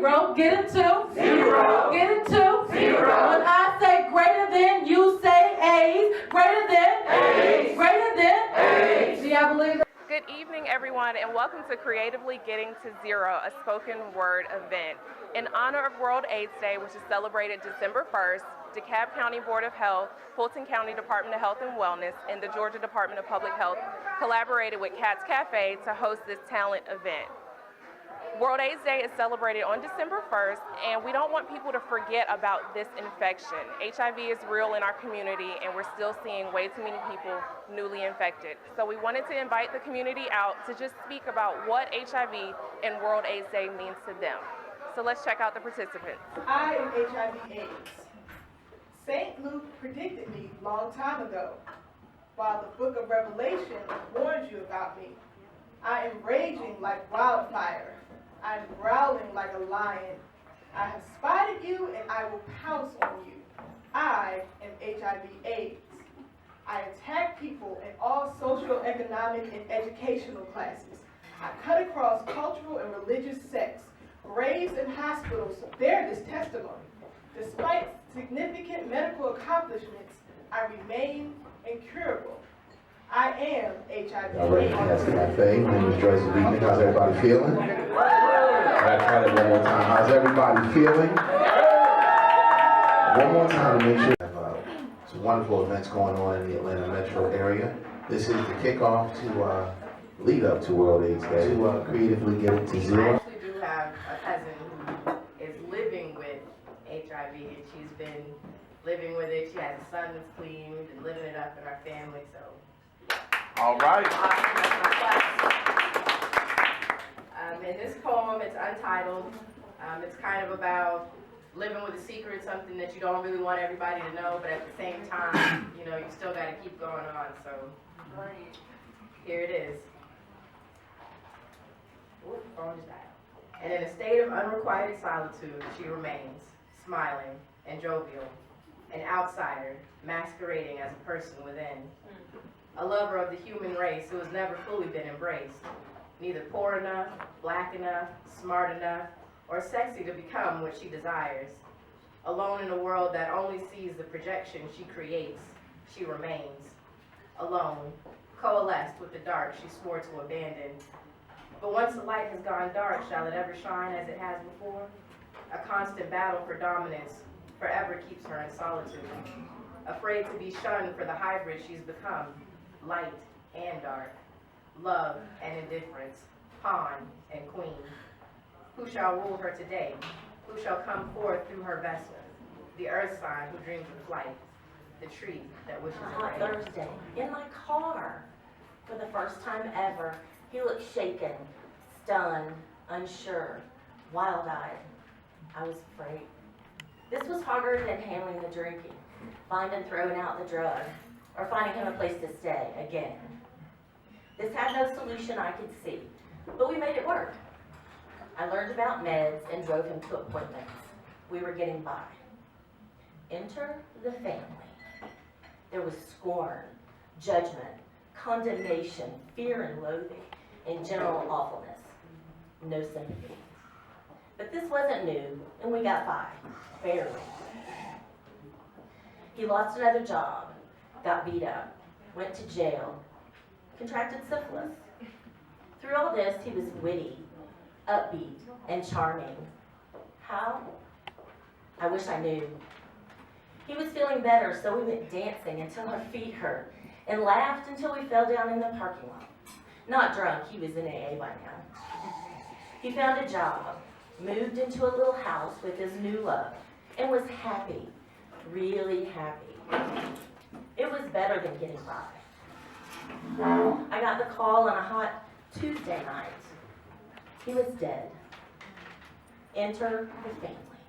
Zero. Get him to? Zero. Get him to? Zero. When I say greater than, you say A's. Greater than? A's. Greater than? A's. Do y'all believe that? Good evening, everyone, and welcome to Creatively Getting to Zero, a spoken word event. In honor of World AIDS Day, which is celebrated December 1st, DeKalb County Board of Health, Fulton County Department of Health and Wellness, and the Georgia Department of Public Health collaborated with Cats Cafe to host this talent event. World AIDS Day is celebrated on December 1st, and we don't want people to forget about this infection. HIV is real in our community, and we're still seeing way too many people newly infected. So we wanted to invite the community out to just speak about what HIV and World AIDS Day means to them. So let's check out the participants. I am HIV/AIDS. St. Luke predicted me a long time ago, while the book of Revelation warns you about me. I am raging like wildfire. I am growling like a lion. I have spotted you and I will pounce on you. I am HIV/AIDS. I attack people in all social, economic, and educational classes. I cut across cultural and religious sects. Graves and hospitals bear this testimony. Despite significant medical accomplishments, I remain incurable. I am HIV/AIDS. All right, Cats Cafe. My name is Joyce Beekman. How's everybody feeling? I'll try that one more time. How's everybody feeling? One more time to make sure. Some wonderful events going on in the Atlanta metro area. This is the kickoff to lead up to World AIDS Day. To creatively get it to zero. I actually do have a cousin who is living with HIV, and she's been living with it. She has a son that's clean. We've been living it up in our family, so. All right. Awesome, that's my class. In this poem, it's untitled. It's kind of about living with a secret, something that you don't really want everybody to know, but at the same time, you know, you still got to keep going on. So here it is. Ooh, phone just died. And in a state of unrequited solitude, she remains, smiling and jovial, an outsider, masquerading as a person within. A lover of the human race who has never fully been embraced, neither poor enough, black enough, smart enough, or sexy to become what she desires. Alone in a world that only sees the projection she creates, she remains. Alone, coalesced with the dark she swore to abandon. But once the light has gone dark, shall it ever shine as it has before? A constant battle for dominance forever keeps her in solitude, afraid to be shunned for the hybrid she's become, light and dark, love and indifference, pawn and queen. Who shall rule her today? Who shall come forth through her vessel? The earth sign who dreams of flight, the tree that wishes On it a hot rain. Thursday, in my car, for the first time ever, he looked shaken, stunned, unsure, wild-eyed. I was afraid. This was harder than handling the drinking, finding and throwing out the drug, or finding him a place to stay again. This had no solution I could see, but we made it work. I learned about meds and drove him to appointments. We were getting by. Enter the family. There was scorn, judgment, condemnation, fear and loathing, and general awfulness. No sympathy. But this wasn't new, and we got by, barely. He lost another job, got beat up, went to jail, contracted syphilis. Through all this, he was witty, upbeat, and charming. How? I wish I knew. He was feeling better, so we went dancing until our feet hurt, and laughed until we fell down in the parking lot. Not drunk, he was in AA by now. He found a job, moved into a little house with his new love, and was happy, really happy. It was better than getting by. I got the call on a hot Tuesday night. He was dead. Enter the family.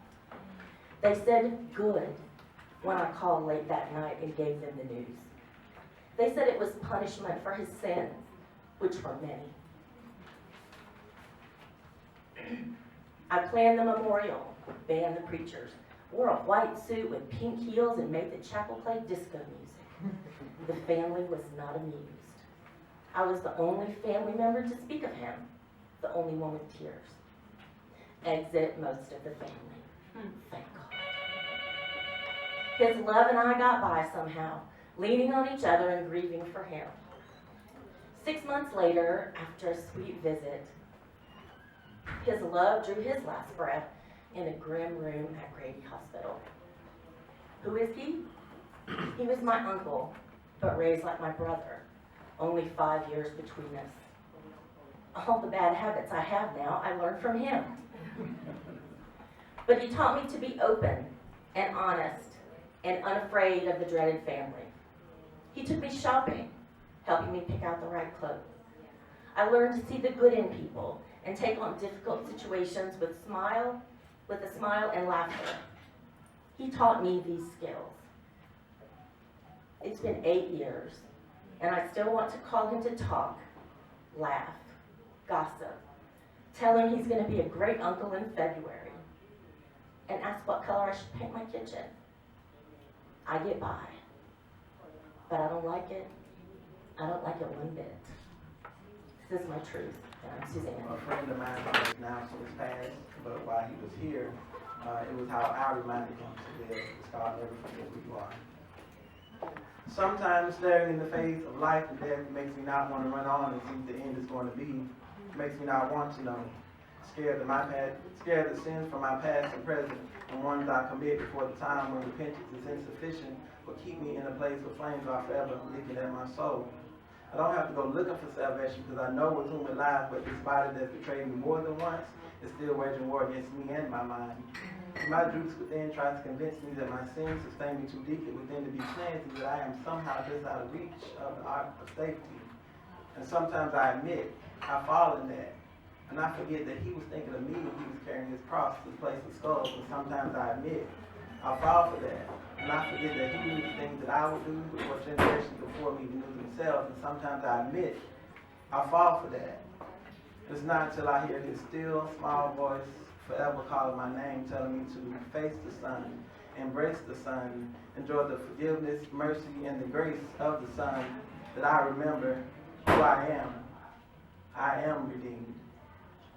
They said good when I called late that night and gave them the news. They said it was punishment for his sins, which were many. I planned the memorial, banned the preachers, wore a white suit with pink heels, and made the chapel play disco music. The family was not amused. I was the only family member to speak of him, the only one with tears. exit most of the family. Thank God. His love and I got by somehow, leaning on each other and grieving for him. 6 months later, after a sweet visit, his love drew his last breath in a grim room at Grady Hospital. Who is he? He was my uncle, but raised like my brother, only 5 years between us. All the bad habits I have now, I learned from him. But he taught me to be open and honest and unafraid of the dreaded family. He took me shopping, helping me pick out the right clothes. I learned to see the good in people and take on difficult situations with a smile and laughter. He taught me these skills. It's been 8 years, and I still want to call him to talk, laugh, gossip, tell him he's going to be a great uncle in February, and ask what color I should paint my kitchen. I get by, but I don't like it. I don't like it one bit. This is my truth, and I'm Suzanne. A friend of mine who is now since passed, but while he was here, it was how I reminded him to live. It's called Never Forget Who You Are. Sometimes staring in the face of life and death makes me not want to run on and see what the end is going to be. Makes me not want to know. Scared of my past, scared of the sins from my past and present, and ones I commit before the time when repentance is insufficient, will keep me in a place of flames are forever licking at my soul. I don't have to go looking for salvation because I know with whom it lies, but this body that's betrayed me more than once is still waging war against me and my mind. My roots within tries to convince me that my sins sustain me too deeply within to be cleansed, and that I am somehow just out of reach of the ark of safety. And sometimes I admit I fall in that. And I forget that he was thinking of me when he was carrying his cross to the place of skulls. And sometimes I admit I fall for that. And I forget that he knew the things that I would do before generations before me knew themselves. And sometimes I admit I fall for that. It's not until I hear his still, small voice forever calling my name, telling me to face the sun, embrace the sun, enjoy the forgiveness, mercy, and the grace of the Son, that I remember who I am. I am redeemed.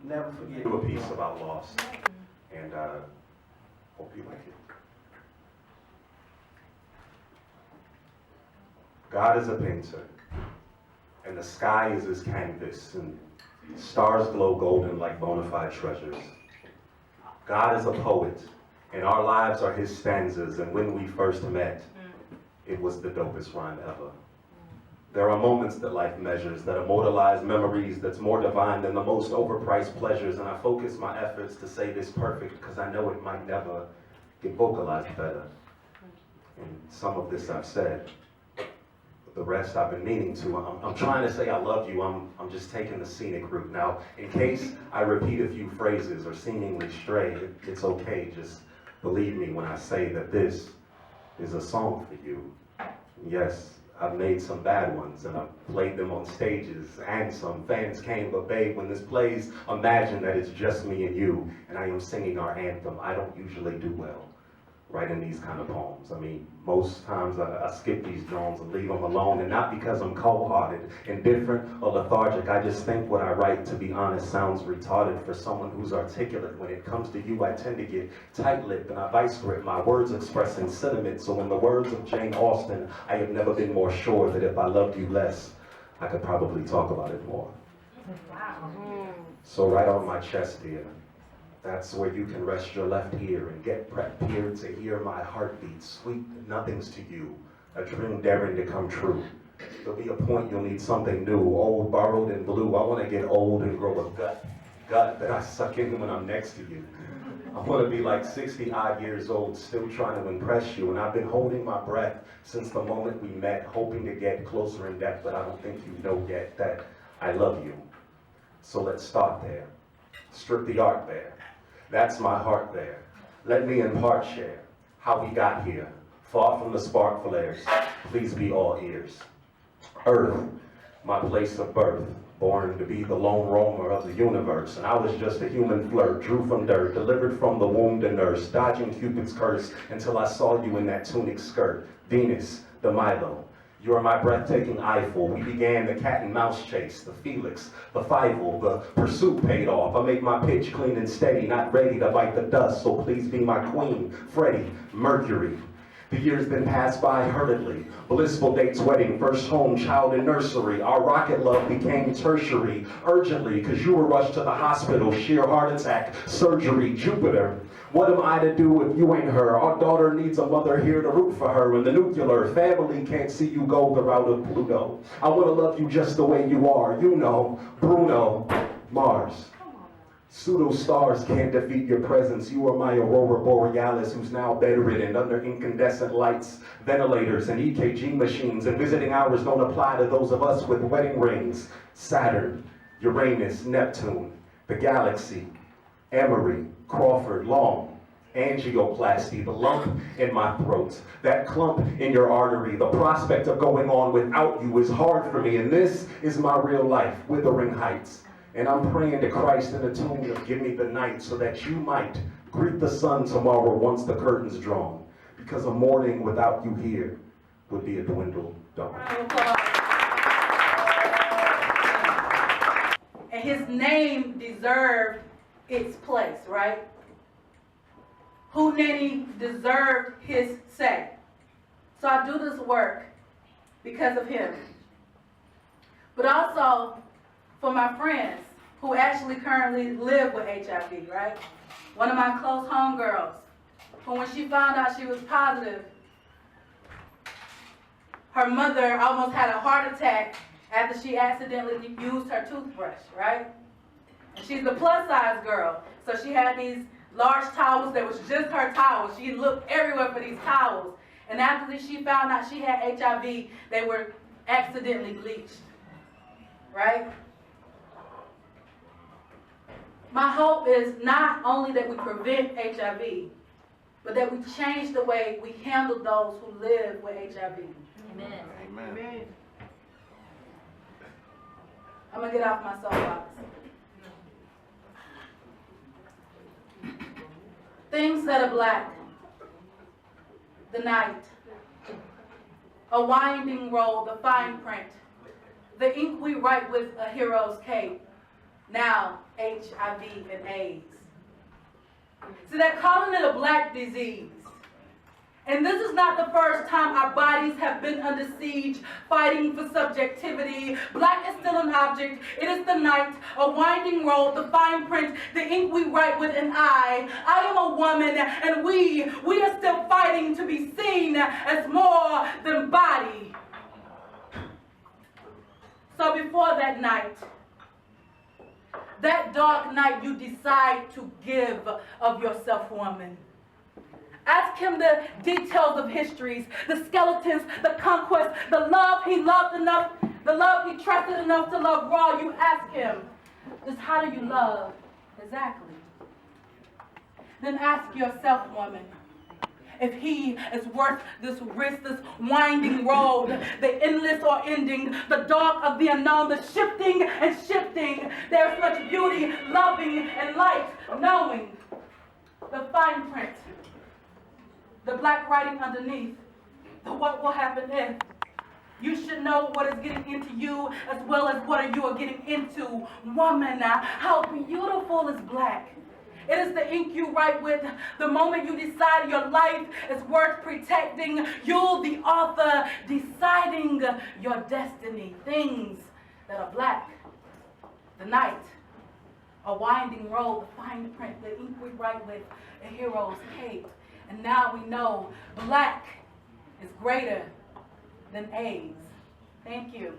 Never forget. Do a piece about loss, and hope you like it. God is a painter, and the sky is his canvas, and stars glow golden like bona fide treasures. God is a poet, and our lives are his stanzas, and when we first met, it was the dopest rhyme ever. There are moments that life measures, that immortalize memories that's more divine than the most overpriced pleasures, and I focus my efforts to say this perfect because I know it might never get vocalized better. And some of this I've said, but the rest I've been meaning to. I'm trying to say I love you, I'm just taking the scenic route. Now, in case I repeat a few phrases or seemingly stray, it's okay, just believe me when I say that this is a song for you. Yes, I've made some bad ones, and I've played them on stages, and some fans came, but babe, when this plays, imagine that it's just me and you, and I am singing our anthem. I don't usually do well writing these kind of poems. I mean, most times I skip these drones and leave them alone, and not because I'm cold-hearted, indifferent, or lethargic. I just think what I write, to be honest, sounds retarded for someone who's articulate. When it comes to you, I tend to get tight-lipped, and I vice grip, my words expressing sentiment. So in the words of Jane Austen, I have never been more sure that if I loved you less, I could probably talk about it more. Wow. So right on my chest, dear, that's where you can rest your left ear and get prepared to hear my heartbeat. Sweet nothings to you, a dream daring to come true. There'll be a point you'll need something new, old, borrowed, and blue. I want to get old and grow a gut that I suck in when I'm next to you. I want to be like 60-odd years old, still trying to impress you. And I've been holding my breath since the moment we met, hoping to get closer in depth, but I don't think you know yet that I love you. So let's start there. Strip the art there. That's my heart there. Let me in part share how we got here. Far from the spark flares, please be all ears. Earth, my place of birth, born to be the lone roamer of the universe. And I was just a human flirt, drew from dirt, delivered from the womb to nurse, dodging Cupid's curse until I saw you in that tunic skirt. Venus, the Milo, You are my breathtaking Eiffel. We began the cat and mouse chase, the Felix, the Fievel, the pursuit paid off. I make my pitch clean and steady, not ready to bite the dust, so please be my queen, Freddie Mercury. The years then passed by hurriedly. Blissful dates, wedding, first home, child in nursery. Our rocket love became tertiary, urgently, cause you were rushed to the hospital, sheer heart attack, surgery, Jupiter. What am I to do if you ain't her? Our daughter needs a mother here to root for her. And the nuclear family can't see you go the route of Pluto. I wanna love you just the way you are. You know, Bruno Mars. Pseudo stars can't defeat your presence. You are my aurora borealis, who's now bedridden under incandescent lights, ventilators, and EKG machines. And visiting hours don't apply to those of us with wedding rings. Saturn, Uranus, Neptune, the galaxy, Emery, Crawford, Long, angioplasty, the lump in my throat, that clump in your artery. The prospect of going on without you is hard for me, and this is my real life, Wuthering Heights. And I'm praying to Christ in a tune of give me the night so that you might greet the sun tomorrow once the curtain's drawn. Because a morning without you here would be a dwindled dawn. And his name deserved its place, right? Hootenanny deserved his say. So I do this work because of him. But also for my friends who actually currently live with HIV, right? One of my close homegirls, who when she found out she was positive, her mother almost had a heart attack after she accidentally used her toothbrush, right? And she's a plus size girl, so she had these large towels that was just her towels. She looked everywhere for these towels. And after she found out she had HIV, they were accidentally bleached, right? My hope is not only that we prevent HIV, but that we change the way we handle those who live with HIV. Amen. Amen. I'm gonna get off my soapbox. Things that are black. The night. A winding road, the fine print. The ink we write with a hero's cape. Now, HIV and AIDS. See, they're calling it a black disease. And this is not the first time our bodies have been under siege, fighting for subjectivity. Black is still an object. It is the night, a winding road, the fine print, the ink we write with an I. I am a woman, and we are still fighting to be seen as more than body. So before that night, that dark night, you decide to give of yourself, woman. Ask him the details of histories, the skeletons, the conquest, the love he loved enough, the love he trusted enough to love raw. You ask him, just how do you love exactly? Then ask yourself, woman, if he is worth this risk, this winding road, the endless or ending, the dark of the unknown, the shifting and shifting. There's much beauty, loving, and light, knowing the fine print. The black writing underneath, the what will happen if. You should know what is getting into you as well as what you are getting into. Woman, how beautiful is black. It is the ink you write with. The moment you decide your life is worth protecting, you, the author, deciding your destiny. Things that are black. The night, a winding road, the fine print, the ink we write with, a hero's cape. And now we know black is greater than AIDS. Thank you.